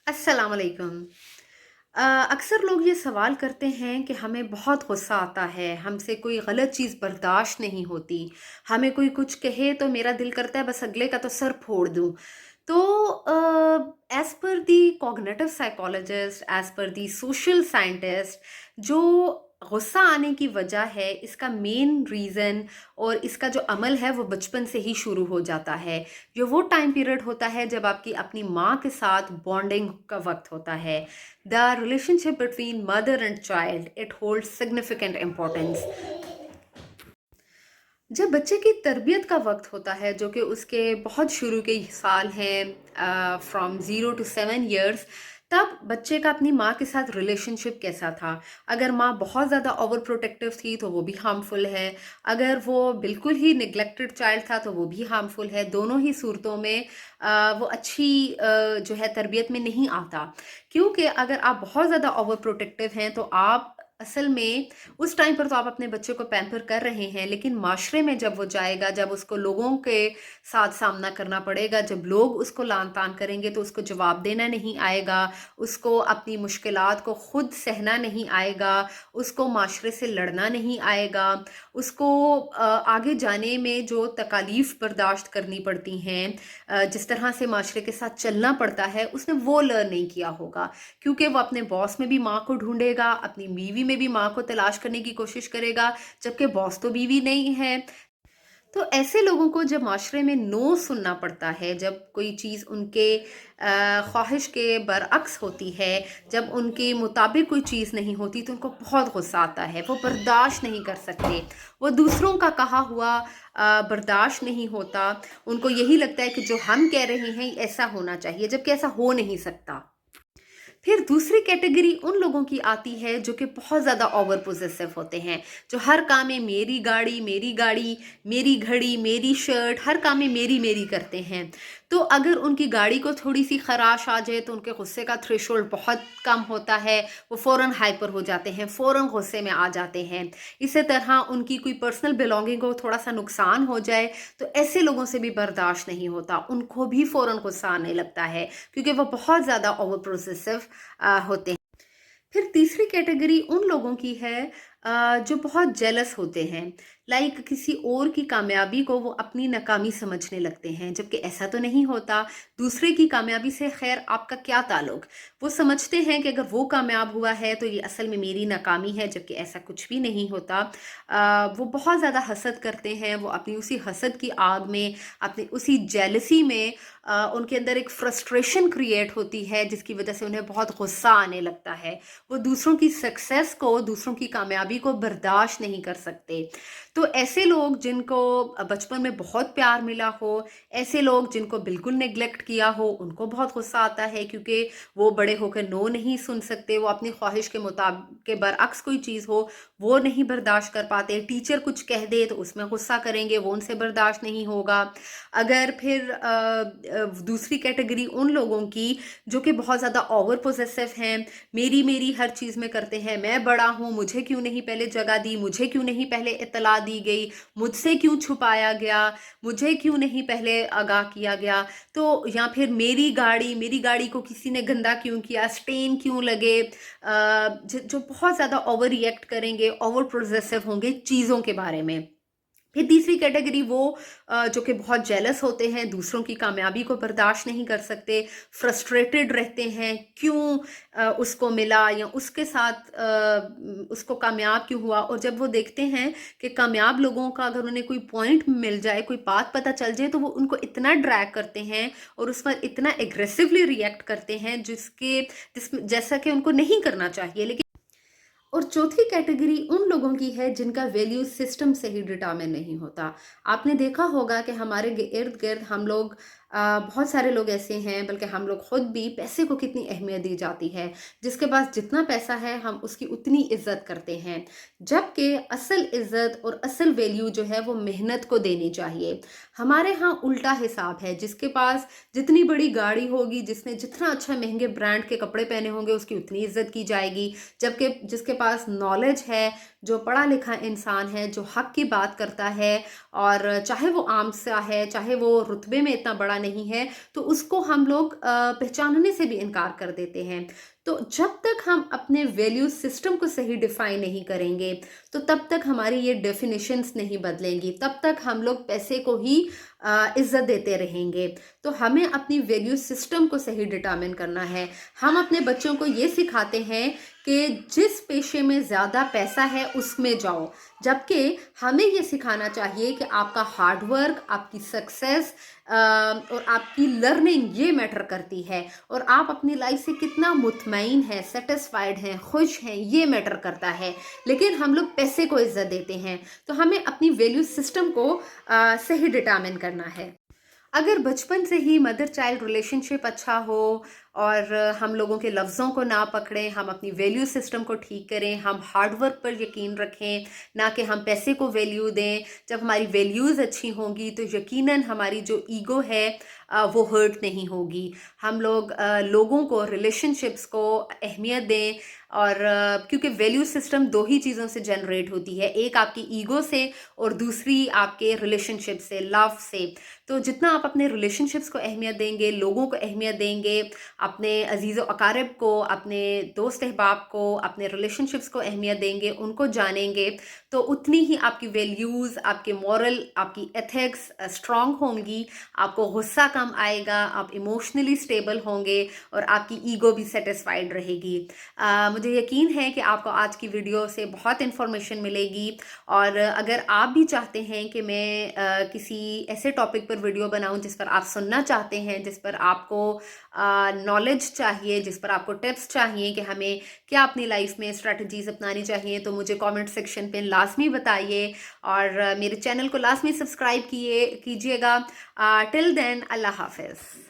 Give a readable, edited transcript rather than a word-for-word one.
अस्सलाम वालेकुम। अक्सर लोग ये सवाल करते हैं कि हमें बहुत गुस्सा आता है, हमसे कोई गलत चीज़ बर्दाश्त नहीं होती, हमें कोई कुछ कहे तो मेरा दिल करता है बस अगले का तो सर फोड़ दूँ। तो एज़ पर दी कॉग्निटिव साइकोलॉजिस्ट, एज़ पर दी सोशल साइंटिस्ट, जो गुस्सा आने की वजह है, इसका मेन रीज़न और इसका जो अमल है वो बचपन से ही शुरू हो जाता है। जो वो टाइम पीरियड होता है जब आपकी अपनी माँ के साथ बॉन्डिंग का वक्त होता है। The relationship between mother and child it holds significant importance. जब बच्चे की तरबियत का वक्त होता है जो कि उसके बहुत शुरू के साल हैं, फ्रॉम 0 to 7 years, तब बच्चे का अपनी माँ के साथ रिलेशनशिप कैसा था। अगर माँ बहुत ज़्यादा ओवर प्रोटेक्टिव थी तो वो भी हार्मफुल है, अगर वो बिल्कुल ही निगलेक्टेड चाइल्ड था तो वो भी हार्मफुल है। दोनों ही सूरतों में वो अच्छी जो है तरबियत में नहीं आता, क्योंकि अगर आप बहुत ज़्यादा ओवर प्रोटेक्टिव हैं तो आप असल में उस टाइम पर तो आप अपने बच्चे को पैम्पर कर रहे हैं, लेकिन माशरे में जब वो जाएगा, जब उसको लोगों के साथ सामना करना पड़ेगा, जब लोग उसको लान तान करेंगे तो उसको जवाब देना नहीं आएगा, उसको अपनी मुश्किलात को खुद सहना नहीं आएगा, उसको माशरे से लड़ना नहीं आएगा, उसको आगे जाने में जो तकालीफ बर्दाश्त करनी पड़ती हैं, जिस तरह से माशरे के साथ चलना पड़ता है, उसने वो लर्न नहीं किया होगा। क्योंकि वो अपने बॉस में भी माँ को ढूंढेगा, अपनी बीवी में भी माँ को तलाश करने की कोशिश करेगा, जबकि बॉस तो बीवी नहीं है। तो ऐसे लोगों को जब माशरे में नो सुनना पड़ता है, जब कोई चीज़ उनके ख्वाहिश के बरअक्स होती है, जब उनके मुताबिक कोई चीज़ नहीं होती, तो उनको बहुत गुस्सा आता है, वो बर्दाश्त नहीं कर सकते। वो दूसरों का कहा हुआ बर्दाश्त नहीं होता। उनको यही लगता है कि जो हम कह रहे हैं ऐसा होना चाहिए, जबकि ऐसा हो नहीं सकता। फिर दूसरी कैटेगरी उन लोगों की आती है जो कि बहुत ज़्यादा ओवर पोजेसिव होते हैं, जो हर काम में मेरी गाड़ी, मेरी गाड़ी, मेरी घड़ी, मेरी शर्ट, हर काम में मेरी मेरी करते हैं। तो अगर उनकी गाड़ी को थोड़ी सी खराश आ जाए तो उनके गुस्से का थ्रेशोल्ड बहुत कम होता है, वो फ़ौरन हाइपर हो जाते हैं, फ़ौरन गुस्से में आ जाते हैं। इसी तरह उनकी कोई पर्सनल बिलोंगिंग को थोड़ा सा नुकसान हो जाए तो ऐसे लोगों से भी बर्दाश्त नहीं होता, उनको भी फ़ौरन गुस्सा आने लगता है, क्योंकि वो बहुत ज़्यादा ओवर प्रोसेसिव होते हैं। फिर तीसरी कैटेगरी उन लोगों की है जो बहुत जेलस होते हैं, लाइक किसी और की कामयाबी को वो अपनी नाकामी समझने लगते हैं, जबकि ऐसा तो नहीं होता। दूसरे की कामयाबी से खैर आपका क्या ताल्लुक। वो समझते हैं कि अगर वो कामयाब हुआ है तो ये असल में मेरी नाकामी है, जबकि ऐसा कुछ भी नहीं होता। वो बहुत ज़्यादा हसद करते हैं, वो अपनी उसी हसद की आग में, अपनी उसी जेलसी में उनके अंदर एक फ्रस्ट्रेशन क्रिएट होती है, जिसकी वजह से उन्हें बहुत गुस्सा आने लगता है। वो दूसरों की सक्सेस को, दूसरों की कामयाबी को बर्दाश्त नहीं कर सकते। तो ऐसे लोग जिनको बचपन में बहुत प्यार मिला हो, ऐसे लोग जिनको बिल्कुल नेग्लेक्ट किया हो, उनको बहुत गुस्सा आता है, क्योंकि वो बड़े होकर नो नहीं सुन सकते, वो अपनी ख्वाहिश के मुताबिक के बरअक्स कोई चीज़ हो वो नहीं बर्दाश्त कर पाते। टीचर कुछ कह दे तो उसमें गुस्सा करेंगे, वो उनसे बर्दाश्त नहीं होगा। अगर फिर दूसरी कैटेगरी उन लोगों की जो कि बहुत ज़्यादा ओवर पोजेसिव हैं, मेरी मेरी हर चीज़ में करते हैं, मैं बड़ा हूँ, मुझे क्यों नहीं पहले जगह दी, मुझे क्यों नहीं पहले इत्तला दी गई, मुझसे क्यों छुपाया गया, मुझे क्यों नहीं पहले आगाह किया गया। तो या फिर मेरी गाड़ी को किसी ने गंदा क्यों किया, स्टेन क्यों लगे, जो बहुत ज़्यादा ओवर रिएक्ट करेंगे, ओवर प्रोजेसिव होंगे चीज़ों के बारे में। फिर तीसरी कैटेगरी वो जो कि बहुत जेलस होते हैं, दूसरों की कामयाबी को बर्दाश्त नहीं कर सकते, फ्रस्ट्रेटेड रहते हैं, क्यों उसको मिला या उसके साथ उसको कामयाब क्यों हुआ। और जब वो देखते हैं कि कामयाब लोगों का अगर उन्हें कोई पॉइंट मिल जाए, कोई बात पता चल जाए, तो वो उनको इतना ड्रैग करते हैं और उस पर इतना एग्रेसिवली रिएक्ट करते हैं जिसमें जैसा कि उनको नहीं करना चाहिए। लेकिन और चौथी कैटेगरी उन लोगों की है जिनका वैल्यू सिस्टम से ही डिटरमिन नहीं होता। आपने देखा होगा कि हमारे इर्द गिर्द हम लोग बहुत सारे लोग ऐसे हैं, बल्कि हम लोग खुद भी, पैसे को कितनी अहमियत दी जाती है। जिसके पास जितना पैसा है हम उसकी उतनी इज्जत करते हैं, जबकि असल इज्जत और असल वैल्यू जो है वो मेहनत को देनी चाहिए। हमारे यहाँ उल्टा हिसाब है, जिसके पास जितनी बड़ी गाड़ी होगी, जिसने जितना अच्छा महंगे ब्रांड के कपड़े पहने होंगे, उसकी उतनी इज्जत की जाएगी, जबकि जिसके पास नॉलेज है, जो पढ़ा लिखा इंसान है, जो हक की बात करता है, और चाहे वो आम सा है, चाहे वो रुतबे में इतना बड़ा नहीं है, तो उसको हम लोग पहचानने से भी इनकार कर देते हैं। तो जब तक हम अपने वैल्यू सिस्टम को सही डिफाइन नहीं करेंगे, तो तब तक हमारी ये डेफिनेशंस नहीं बदलेंगी, तब तक हम लोग पैसे को ही इज्जत देते रहेंगे। तो हमें अपनी वैल्यू सिस्टम को सही डिटरमिन करना है। हम अपने बच्चों को ये सिखाते हैं कि जिस पेशे में ज़्यादा पैसा है उसमें जाओ, जबकि हमें ये सिखाना चाहिए कि आपका हार्ड वर्क, आपकी सक्सेस और आपकी लर्निंग ये मैटर करती है, और आप अपनी लाइफ से कितना मुतमईन हैं, सेटिस्फाइड हैं, खुश हैं, ये मैटर करता है। लेकिन हम लोग पैसे को इज्जत देते हैं। तो हमें अपनी वैल्यू सिस्टम को सही डिटरमिन करना है। अगर बचपन से ही मदर चाइल्ड रिलेशनशिप अच्छा हो, और हम लोगों के लफ्ज़ों को ना पकड़ें, हम अपनी वैल्यू सिस्टम को ठीक करें, हम हार्ड वर्क पर यकीन रखें, ना कि हम पैसे को वैल्यू दें। जब हमारी वैल्यूज़ अच्छी होंगी तो यकीनन हमारी जो ईगो है वो हर्ट नहीं होगी। हम लोग लोगों को, रिलेशनशिप्स को अहमियत दें, और क्योंकि वैल्यू सिस्टम दो ही चीज़ों से जनरेट होती है, एक आपकी ईगो से और दूसरी आपके रिलेशनशिप से, लव से। तो जितना आप अपने रिलेशनशिप्स को अहमियत देंगे, लोगों को अहमियत देंगे, अपने अजीज़ व अकारिब को, अपने दोस्त अहबाब को, अपने रिलेशनशिप्स को अहमियत देंगे, उनको जानेंगे, तो उतनी ही आपकी वैल्यूज़, आपके मॉरल, आपकी एथिक्स स्ट्रॉन्ग होंगी, आपको गुस्सा कम आएगा, आप इमोशनली स्टेबल होंगे, और आपकी ईगो भी सेटिस्फाइड रहेगी। मुझे यकीन है कि आपको आज की वीडियो से बहुत इन्फॉर्मेशन मिलेगी, और अगर आप भी चाहते हैं कि मैं किसी ऐसे टॉपिक पर वीडियो बनाऊं जिस पर आप सुनना चाहते हैं, जिस पर आपको नॉलेज चाहिए, जिस पर आपको टिप्स चाहिए कि हमें क्या अपनी लाइफ में स्ट्रेटजीज अपनानी चाहिए, तो मुझे कमेंट सेक्शन पे लाजमी बताइए, और मेरे चैनल को लाजमी सब्सक्राइब कीजिएगा। टिल देन, अल्लाह हाफिज़।